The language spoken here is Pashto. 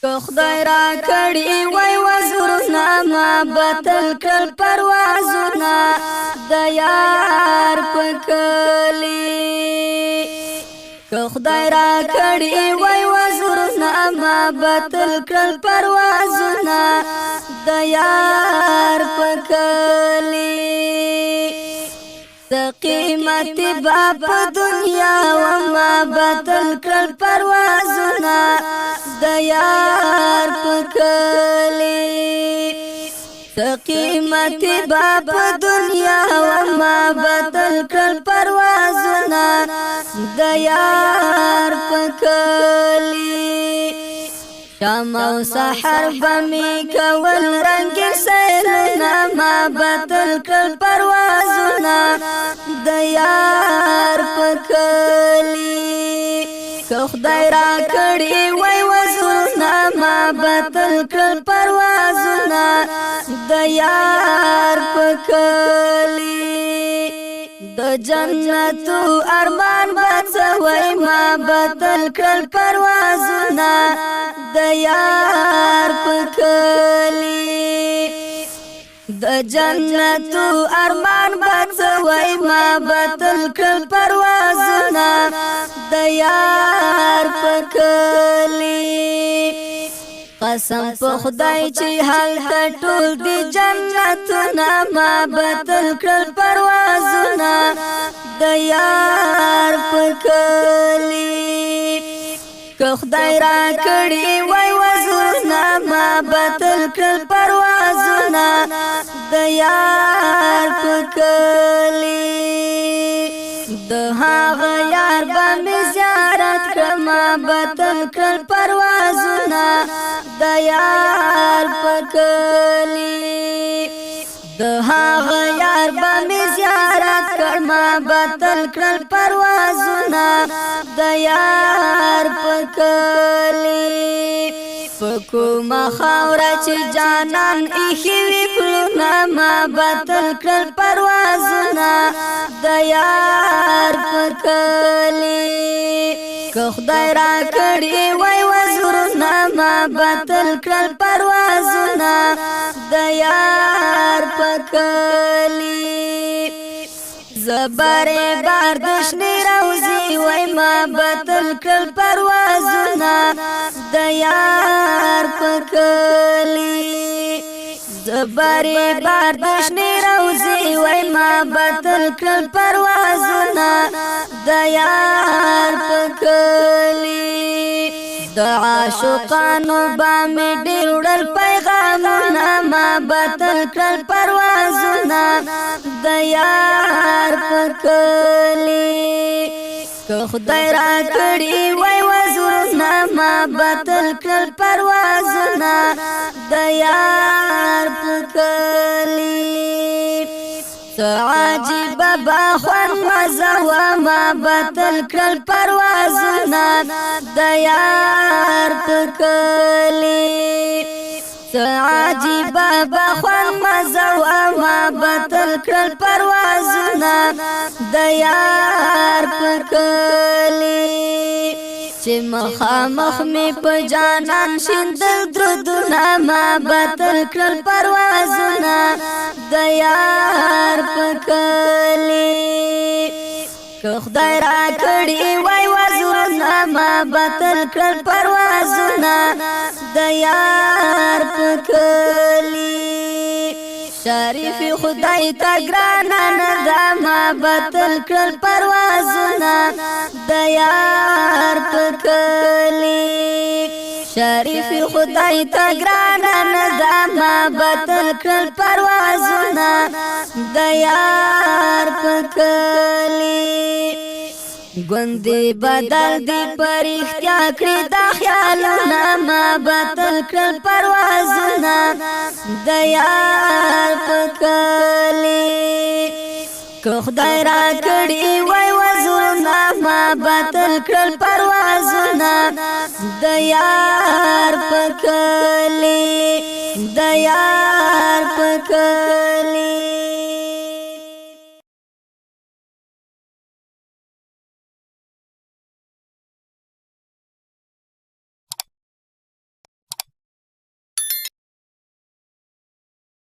که خدای را کړي وای وزرنا ما بتل کړ پروازونه د یار پکلی که خدای را کړي وای وزرنا ما بتل کړ پروازونه د یار پکلی د قیمت باب دنیا و ما بتل کړ پروازونه د یار پکلی د قیمت باب دنیا و ما بتل کړ پروازونه د یار پکلی شام او سحر بمی کول رنگ سیلنا ما بتل کړ پروازونه د یار پکلی که خدای را کړي وای وزرنا ما بتل کړ پروازونه د یار پکلی د جنت ارمان بڅوي ما بتل کړ پروازونه د یار پکلی د جنت ارمان بڅوي ما بتل کړ پروازونه د یار پکلی قسم په خدای چې حال ټول دی جنتونه ما بتل کړ پروازونه د یار پکلی که خدای را کړي وای وزرنا ما بتل کړ پروازونه د یار پکلی د هغه یار باندې زیارت کړم بتل کړ پروازونه د یار پکلی د هغه یار باندې زیارت کړم بتل کړ پروازونه د یار پکلی پکو ما خاورا چې جانان ایخي وی پلونا ما بتل کړ پروازونه د یار پکلی که خدای را کړي وای وزرنا ما بتل کړ پروازونه د یار پکلی زبره باردشنی روزی وای ما بتل کړ پروازونه د یار پکلی زبره باردشنی روزی وای ما بتل کړ پروازونه د یار پکلی د عاشقانو باندې ډېر وړل پیغامونه ما بتل کړ پروازونه د یار پکلی که خدای را کړي وای وزرنا ما بتل کړ پروازونه د یار پکلی عجیب باخوان مزه و ما بتل کړ پروازونه د یار پکلی عجیب باخوان مزه و ما بتل کړ پروازونه د یار پکلی چې مخامخ می په جانان شیندل درودونه ما بتل کړ پروازونه د یار پکلی که خدای را کړي وای وزرنا ما بتل کړ پروازونه د یار پکلی شریف خدای ته ګرانه نه ده ما بتل کړ پروازونه د یار پکلی شریف خدای ته ګرانه نه ده ما بتل کړ پروازونه د یار پکلی ګوندې بدل دی پرختیا کړی د خیالونه ما بتل کړ پروازونه د یار پکلی که خدای را کړي وای وزرنا ما بتل کړ پروازونه د یار پکلی د یار پکلی